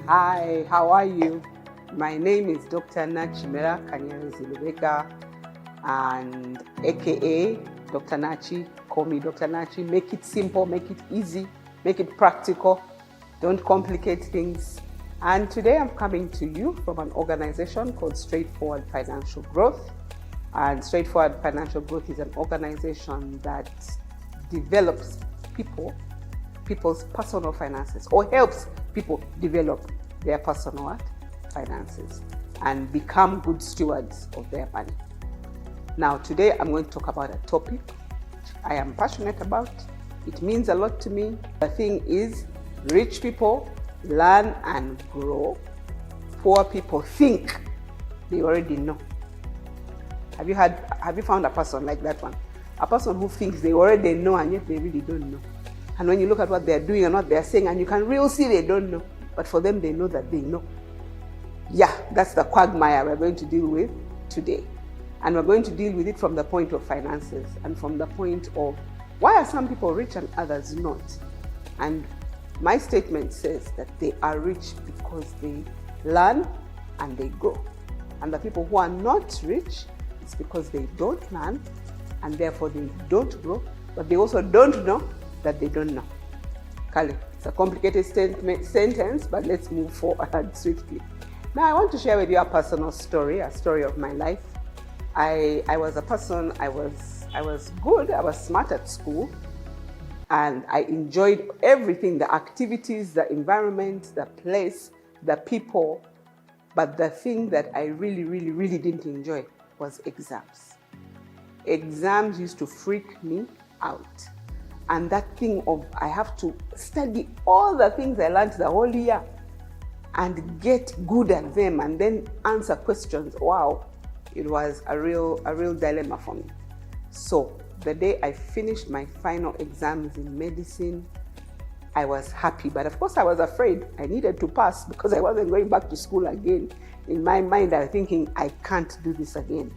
Hi, how are you? My name is Dr. Nakimera and aka Dr. Nachi. Call me Dr. Nachi. Make it simple, make it easy, make it practical. Don't complicate things. And today I'm coming to you from an organization called Straightforward Financial Growth. And Straightforward Financial Growth is an organization that develops people's personal finances, or helps people develop their personal finances and become good stewards of their money. Now, today I'm going to talk about a topic I am passionate about. It means a lot to me. The thing is, rich people learn and grow. Poor people think they already know. Have you found a person like that one? A person who thinks they already know and yet they really don't know. And when you look at what they're doing and what they're saying, and you can really see they don't know, but for them, they know that they know. Yeah, that's the quagmire we're going to deal with today. And we're going to deal with it from the point of finances and from the point of why are some people rich and others not? And my statement says that they are rich because they learn and they grow. And the people who are not rich, it's because they don't learn and therefore they don't grow, but they also don't know that they don't know. Kali, it's a complicated sentence, but let's move forward swiftly. Now, I want to share with you a personal story, a story of my life. I was a person, I was good, I was smart at school, and I enjoyed everything, the activities, the environment, the place, the people. But the thing that I really didn't enjoy was exams. Exams used to freak me out. And that thing of I have to study all the things I learned the whole year and get good at them and then answer questions. Wow, it was a real dilemma for me. So the day I finished my final exams in medicine, I was happy, but of course I was afraid. I needed to pass because I wasn't going back to school again. In my mind, I was thinking, I can't do this again.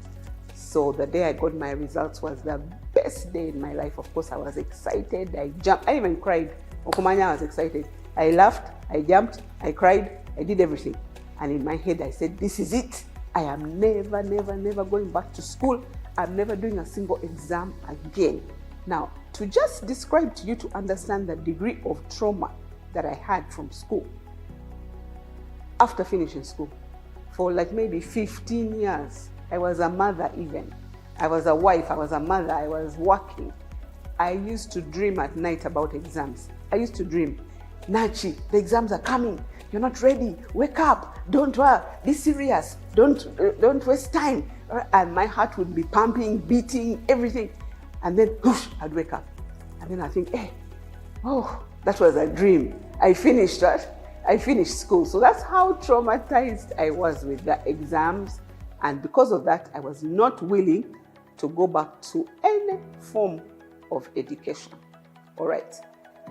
So the day I got my results was the best day in my life. Of course, I was excited. I jumped. I even cried. Okumanya, I was excited. I laughed. I jumped. I cried. I did everything. And in my head, I said, this is it. I am never going back to school. I'm never doing a single exam again. Now, to just describe to you to understand the degree of trauma that I had from school, after finishing school, for like maybe 15 years, I was a mother even. I was a wife, I was a mother, I was working. I used to dream at night about exams. I used to dream, Nachi, the exams are coming. You're not ready. Wake up. Don't be serious. Don't waste time. And my heart would be pumping, beating, everything. And then, whoosh, I'd wake up. And then I think, that was a dream. I finished that. I finished school. So that's how traumatized I was with the exams. And because of that, I was not willing to go back to any form of education. All right.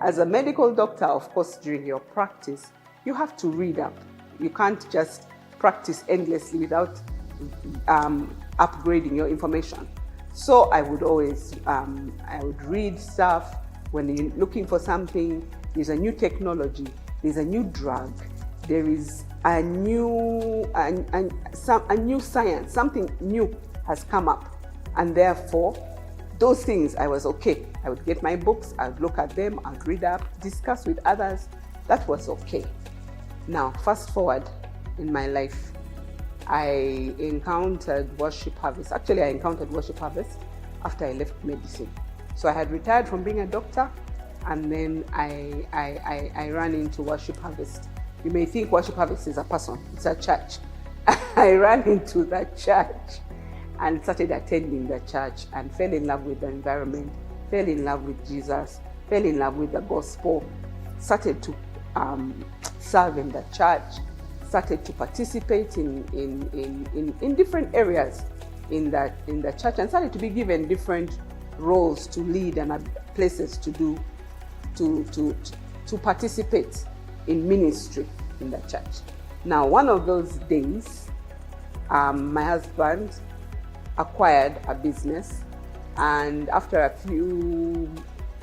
As a medical doctor, of course, during your practice, you have to read up. You can't just practice endlessly without upgrading your information. So I would always, I would read stuff. When you're looking for something, there's a new technology, there's a new drug, there is a new science, something new has come up. And therefore, those things I was okay. I would get my books, I'd look at them, I'd read up, discuss with others. That was okay. Now, fast forward in my life, I encountered Worship Harvest. Actually, I encountered Worship Harvest after I left medicine. So I had retired from being a doctor, and then I ran into Worship Harvest. You may think Worship Harvest is a person, it's a church. I ran into that church and started attending the church and fell in love with the environment, fell in love with Jesus, fell in love with the gospel, started to serve in the church, started to participate in different areas in the church, and started to be given different roles to lead and places to do to participate in ministry in the church. Now, one of those days, my husband acquired a business, and after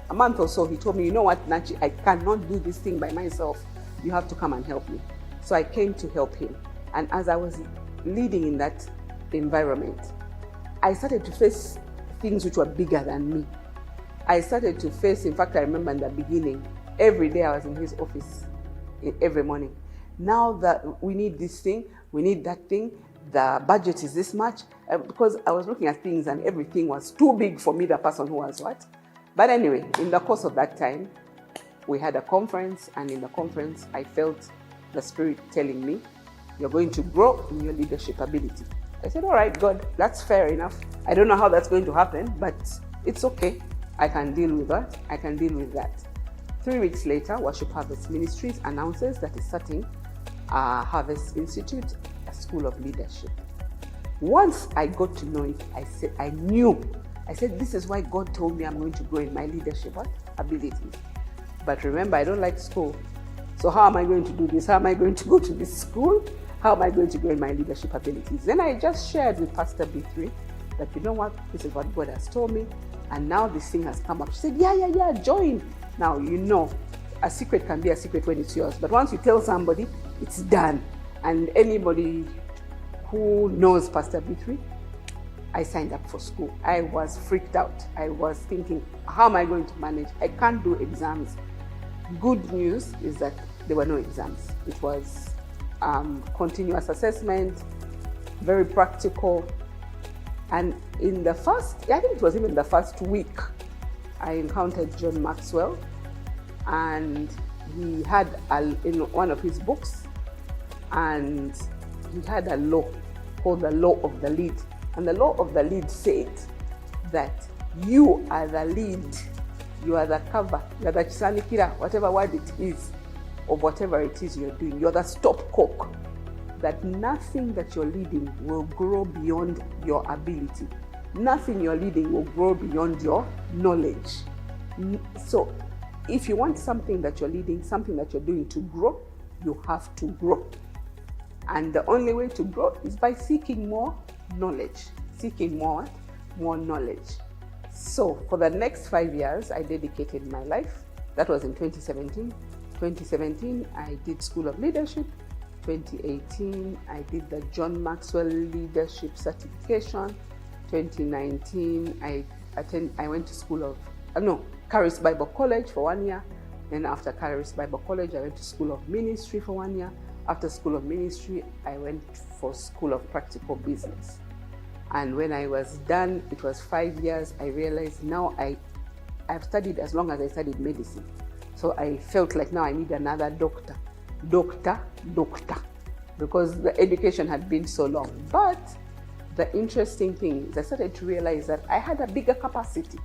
a month or so, he told me, you know what, Nachi, I cannot do this thing by myself. You have to come and help me. So I came to help him. And as I was leading in that environment, I started to face things which were bigger than me. I started to face, in fact, I remember in the beginning, every day I was in his office, every morning. Now that we need this thing, we need that thing, the budget is this much, because I was looking at things and everything was too big for me, the person who was what. But anyway, in the course of that time, we had a conference, and in the conference, I felt the Spirit telling me, you're going to grow in your leadership ability. I said, all right, God, that's fair enough. I don't know how that's going to happen, but it's okay. I can deal with that. I can deal with that. 3 weeks later, Worship Harvest Ministries announces that it's starting a Harvest Institute, a school of leadership. Once I got to know it, I said, this is why God told me I'm going to grow in my leadership abilities. But remember, I don't like school. So how am I going to do this? How am I going to go to this school? How am I going to grow in my leadership abilities? Then I just shared with Pastor B3 that, you know what, this is what God has told me. And now this thing has come up. She said, yeah, join. Now, you know, a secret can be a secret when it's yours. But once you tell somebody, it's done. And anybody who knows Pastor B3, I signed up for school. I was freaked out. I was thinking, how am I going to manage? I can't do exams. Good news is that there were no exams. It was continuous assessment, very practical. And in the first, I think it was even the first week, I encountered John Maxwell, and he had in one of his books, and he had a law called the law of the lead. And the law of the lead said that you are the lead, you are the cover, you are the chisanikira, whatever word it is, of whatever it is you're doing. You're the stopcock. That nothing that you're leading will grow beyond your ability. Nothing you're leading will grow beyond your knowledge. So if you want something that you're leading, something that you're doing to grow, you have to grow. And the only way to grow is by seeking more knowledge, seeking more knowledge. So for the next 5 years, I dedicated my life. That was in 2017. 2017, I did School of Leadership. 2018, I did the John Maxwell Leadership Certification. 2019, I went to Charis Bible College for 1 year. Then after Charis Bible College, I went to School of Ministry for 1 year. After School of Ministry, I went for School of Practical Business. And when I was done, it was 5 years, I realized now I've studied as long as I studied medicine. So I felt like now I need another doctor, because the education had been so long. But the interesting thing is I started to realize that I had a bigger capacity.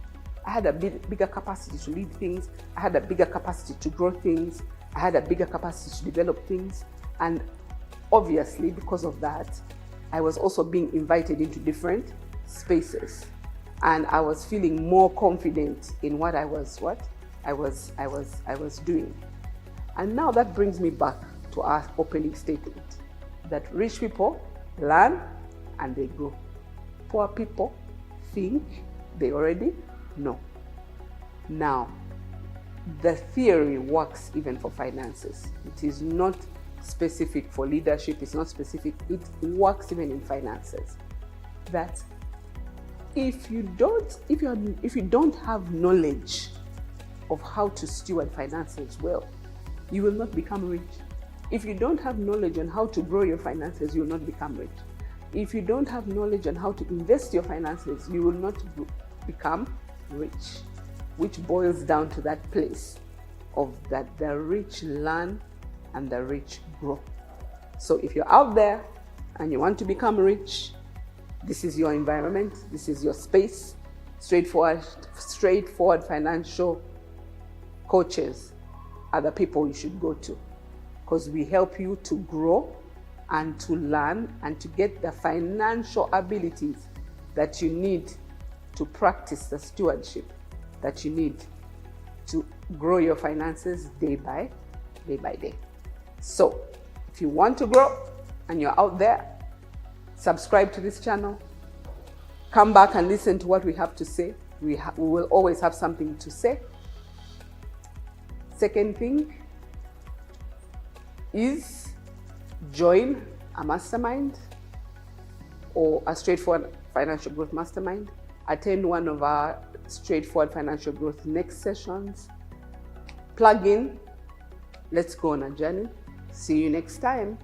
I had a bigger capacity to lead things. I had a bigger capacity to grow things. I had a bigger capacity to develop things. And obviously, because of that, I was also being invited into different spaces. And I was feeling more confident in what I was doing. And now that brings me back to our opening statement that rich people learn and they grow. Poor people think they already know. Now, the theory works even for finances. It is not specific for leadership, it's not specific, it works even in finances. That if you don't have knowledge of how to steward finances well, you will not become rich. If you don't have knowledge on how to grow your finances, you will not become rich. If you don't have knowledge on how to invest your finances, you will not become rich, which boils down to that place of that the rich learn and the rich grow. So if you're out there and you want to become rich, this is your environment, this is your space. Straightforward financial coaches are the people you should go to, because we help you to grow and to learn and to get the financial abilities that you need to practice the stewardship that you need to grow your finances day by day. So if you want to grow and you're out there, subscribe to this channel. Come back and listen to what we have to say. We will always have something to say. Second thing is join a mastermind or a straightforward financial growth mastermind, attend one of our straightforward financial growth next sessions, plug in, let's go on a journey. See you next time.